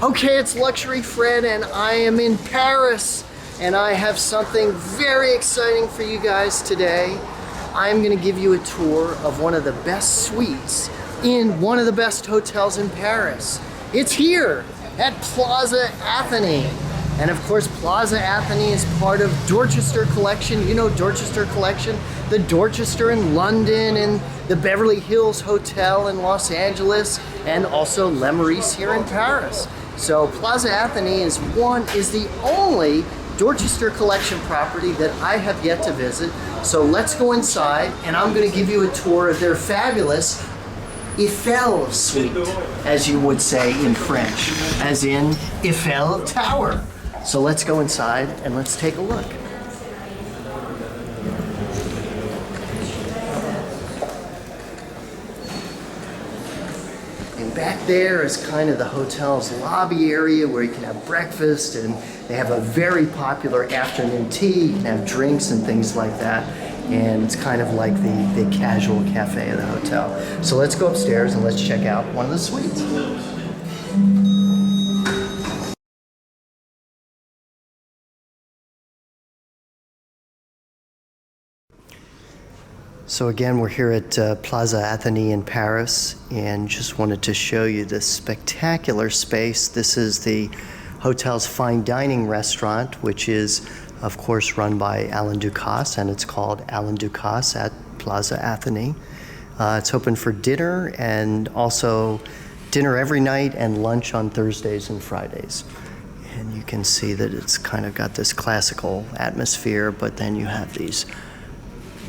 Okay, it's Luxury Fred and I am in Paris and I have something very exciting for you guys today. I'm gonna give you a tour of one of the best suites in one of the best hotels in Paris. It's here at Plaza Athenee. And of course, Plaza Athenee is part of Dorchester Collection. You know Dorchester Collection? The Dorchester in London and the Beverly Hills Hotel in Los Angeles and also Le Meurice here in Paris. So Plaza Athenee is the only Dorchester Collection property that I have yet to visit. So let's go inside and I'm gonna give you a tour of their fabulous Eiffel suite, as you would say in French, as in Eiffel Tower. So let's go inside and let's take a look. And back there is kind of the hotel's lobby area where you can have breakfast, and they have a very popular afternoon tea. You can have drinks and things like that. And it's kind of like the casual cafe of the hotel. So let's go upstairs and let's check out one of the suites. So again, we're here at Plaza Athenee in Paris and just wanted to show you this spectacular space. This is the hotel's fine dining restaurant, which is of course run by Alain Ducasse, and it's called Alain Ducasse at Plaza Athenee. It's open for dinner and also dinner every night and lunch on Thursdays and Fridays. And you can see that it's kind of got this classical atmosphere, but then you have these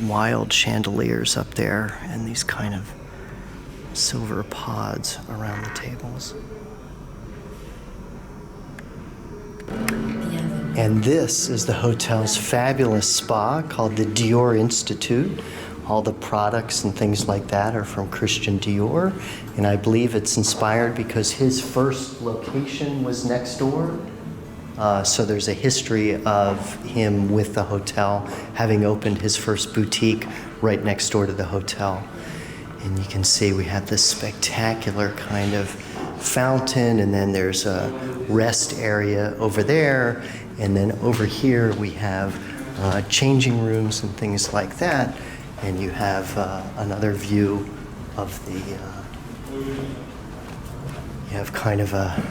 wild chandeliers up there and these kind of silver pods around the tables. And this is the hotel's fabulous spa called the Dior Institute. All the products and things like that are from Christian Dior, and I believe it's inspired because his first location was next door. So there's a history of him with the hotel, having opened his first boutique right next door to the hotel. And you can see we have this spectacular kind of fountain, and then there's a rest area over there, and then over here we have changing rooms and things like that. And you have another view of the, you have kind of a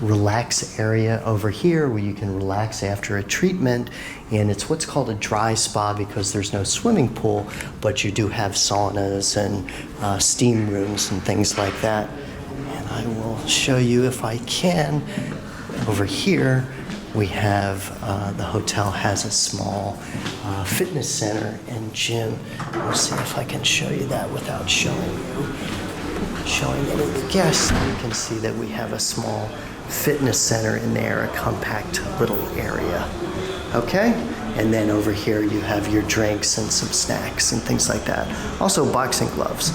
relax area over here where you can relax after a treatment, and it's what's called a dry spa because there's no swimming pool, but you do have saunas and steam rooms and things like that. And I will show you if I can. Over here we have, the hotel has a small fitness center and gym. We'll see if I can show you that without showing any of the guests. You can see that we have a small fitness center in there, a compact little area. Okay? And then over here you have your drinks and some snacks and things like that. Also boxing gloves.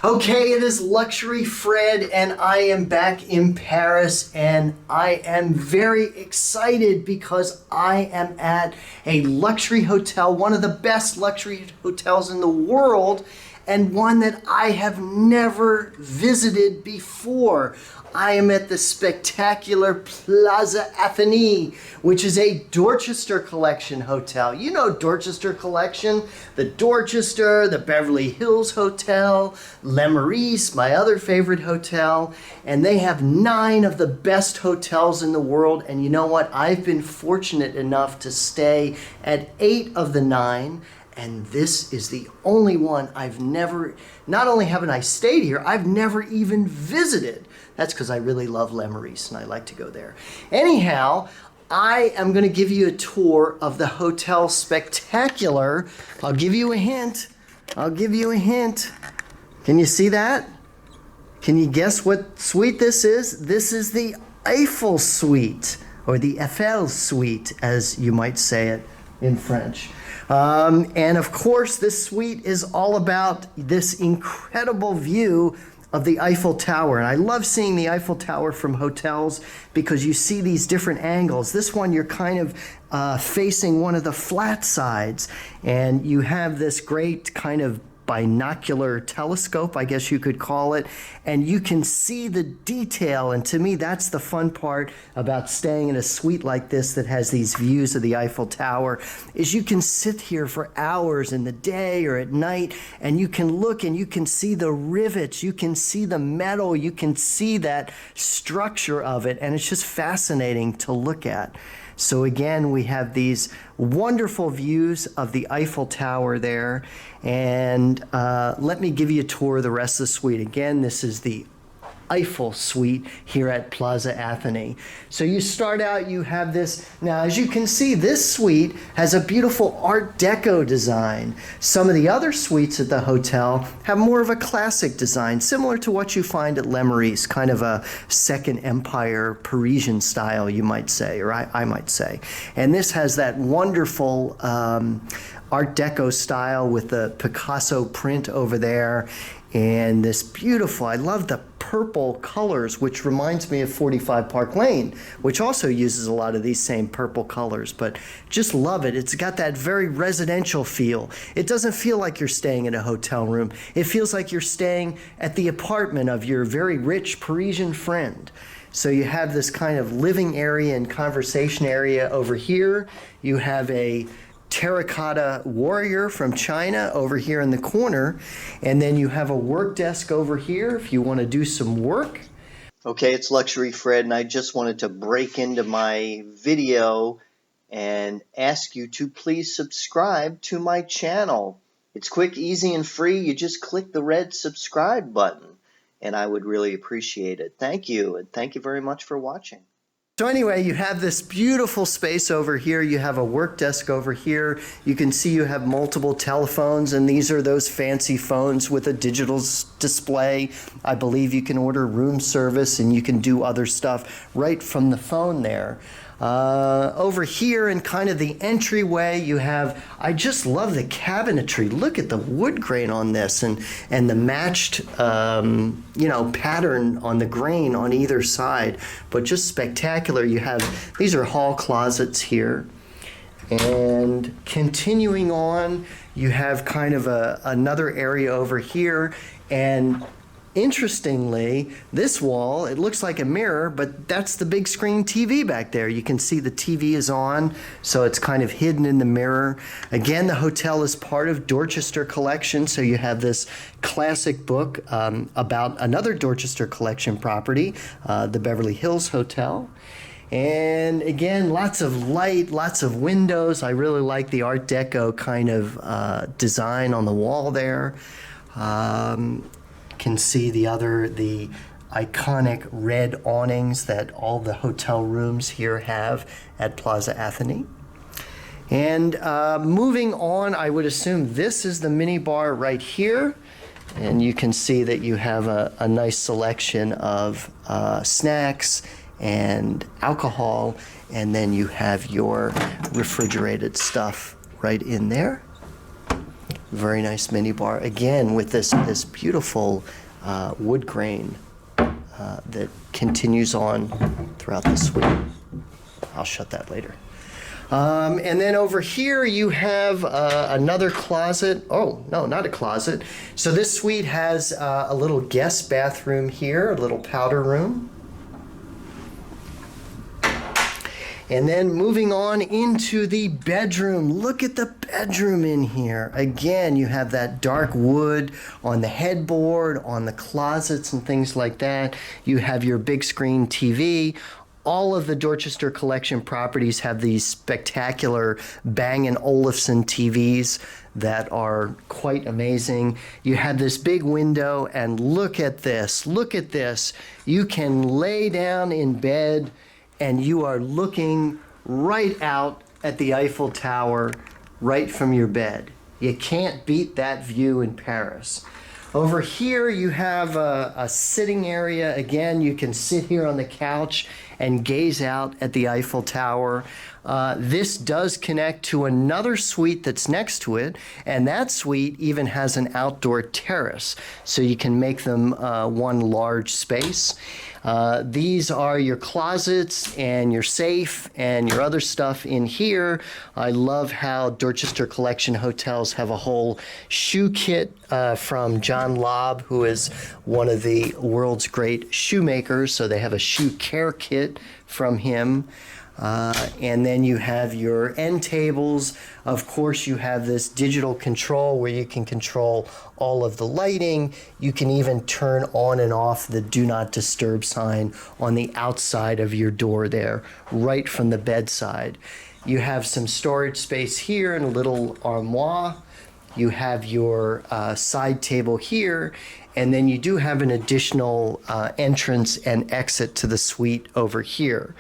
Okay, it is Luxury Fred and I am back in Paris, and I am very excited because I am at a luxury hotel, one of the best luxury hotels in the world, and one that I have never visited before. I am at the spectacular Plaza Athenee, which is a Dorchester Collection hotel. You know Dorchester Collection, the Dorchester, the Beverly Hills Hotel, Le Meurice, my other favorite hotel, and they have 9 of the best hotels in the world. And you know what? I've been fortunate enough to stay at 8 of the 9. And this is the only one I've never, not only haven't I stayed here, I've never even visited. That's because I really love Le Meurice and I like to go there. Anyhow, I am going to give you a tour of the Hotel Spectacular. I'll give you a hint. Can you see that? Can you guess what suite this is? This is the Eiffel suite, or the Eiffel suite, as you might say it in French. And of course, this suite is all about this incredible view of the Eiffel Tower. And I love seeing the Eiffel Tower from hotels because you see these different angles. This one, you're kind of facing one of the flat sides, and you have this great kind of binocular telescope, I guess you could call it, and you can see the detail. And to me, that's the fun part about staying in a suite like this that has these views of the Eiffel Tower, is you can sit here for hours in the day or at night, and you can look and you can see the rivets, you can see the metal, you can see that structure of it, and it's just fascinating to look at. So again, we have these wonderful views of the Eiffel Tower there. And let me give you a tour of the rest of the suite. Again, this is the Eiffel suite here at Plaza Athenee. So you start out, you have this. Now, as you can see, this suite has a beautiful Art Deco design. Some of the other suites at the hotel have more of a classic design, similar to what you find at Le Meurice, kind of a Second Empire Parisian style, you might say, or I might say. And this has that wonderful Art Deco style with the Picasso print over there. And this beautiful, I love the purple colors, which reminds me of 45 Park Lane, which also uses a lot of these same purple colors, but just love it. It's got that very residential feel. It doesn't feel like you're staying in a hotel room. It feels like you're staying at the apartment of your very rich Parisian friend. So you have this kind of living area and conversation area over here. You have a terracotta warrior from China over here in the corner, and then you have a work desk over here if you want to do some work. Okay, it's Luxury Fred, and I just wanted to break into my video and ask you to please subscribe to my channel. It's quick, easy, and free. You just click the red subscribe button, and I would really appreciate it. Thank you, and thank you very much for watching. So anyway, you have this beautiful space over here. You have a work desk over here. You can see you have multiple telephones, and these are those fancy phones with a digital display. I believe you can order room service, and you can do other stuff right from the phone there. Over here in kind of the entryway, you have, I just love the cabinetry. Look at the wood grain on this, and the matched pattern on the grain on either side, but just spectacular. You have, these are hall closets here. And continuing on, you have kind of another area over here, and interestingly, this wall, it looks like a mirror, but that's the big screen TV back there. You can see the TV is on, so it's kind of hidden in the mirror. Again, the hotel is part of Dorchester Collection, so you have this classic book about another Dorchester Collection property, the Beverly Hills Hotel. And again, lots of light, lots of windows. I really like the Art Deco kind of design on the wall there. Can see the iconic red awnings that all the hotel rooms here have at Plaza Athenee. And moving on, I would assume this is the minibar right here. And you can see that you have a nice selection of snacks and alcohol, and then you have your refrigerated stuff right in there. Very nice minibar, again with this beautiful wood grain that continues on throughout the suite. I'll shut that later. And then over here you have another closet. Oh, no, not a closet. So this suite has a little guest bathroom here, a little powder room. And then moving on into the bedroom. Look at the bedroom in here. Again, you have that dark wood on the headboard, on the closets and things like that. You have your big screen TV. All of the Dorchester Collection properties have these spectacular Bang & Olufsen TVs that are quite amazing. You have this big window, and look at this. Look at this. You can lay down in bed and you are looking right out at the Eiffel Tower right from your bed. You can't beat that view in Paris. Over here you have a sitting area. Again, you can sit here on the couch and gaze out at the Eiffel Tower. This does connect to another suite that's next to it, and that suite even has an outdoor terrace, so you can make them one large space. These are your closets and your safe and your other stuff in here. I love how Dorchester Collection Hotels have a whole shoe kit from John Lobb, who is one of the world's great shoemakers. So they have a shoe care kit from him. And then you have your end tables. Of course, you have this digital control where you can control all of the lighting. You can even turn on and off the do not disturb sign on the outside of your door there, right from the bedside. You have some storage space here and a little armoire. You have your side table here, and then you do have an additional entrance and exit to the suite over here.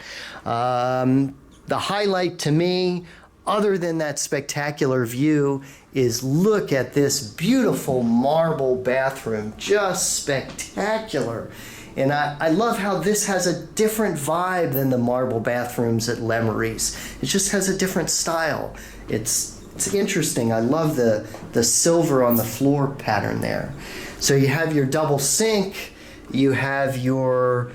The highlight to me, other than that spectacular view, is look at this beautiful marble bathroom. Just spectacular. And I love how this has a different vibe than the marble bathrooms at Lemery's. It just has a different style. It's interesting. I love the silver on the floor pattern there. So you have your double sink, you have your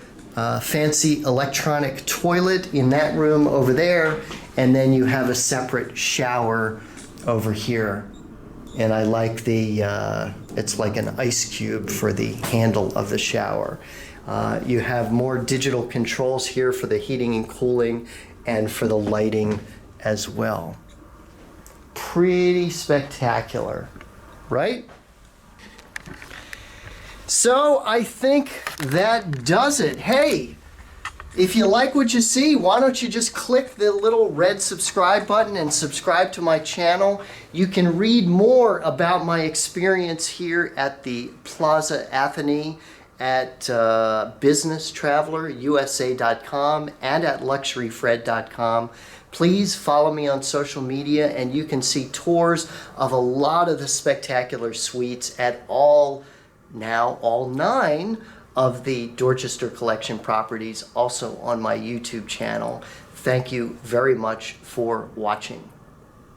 fancy electronic toilet in that room over there, and then you have a separate shower over here. And I like it's like an ice cube for the handle of the shower. You have more digital controls here for the heating and cooling and for the lighting as well. Pretty spectacular, right? So I think that does it. Hey, if you like what you see, why don't you just click the little red subscribe button and subscribe to my channel. You can read more about my experience here at the Plaza Athenee at businesstravelerusa.com and at luxuryfred.com. Please follow me on social media and you can see tours of a lot of the spectacular suites at all 9 of the Dorchester Collection properties, also on my YouTube channel. Thank you very much for watching.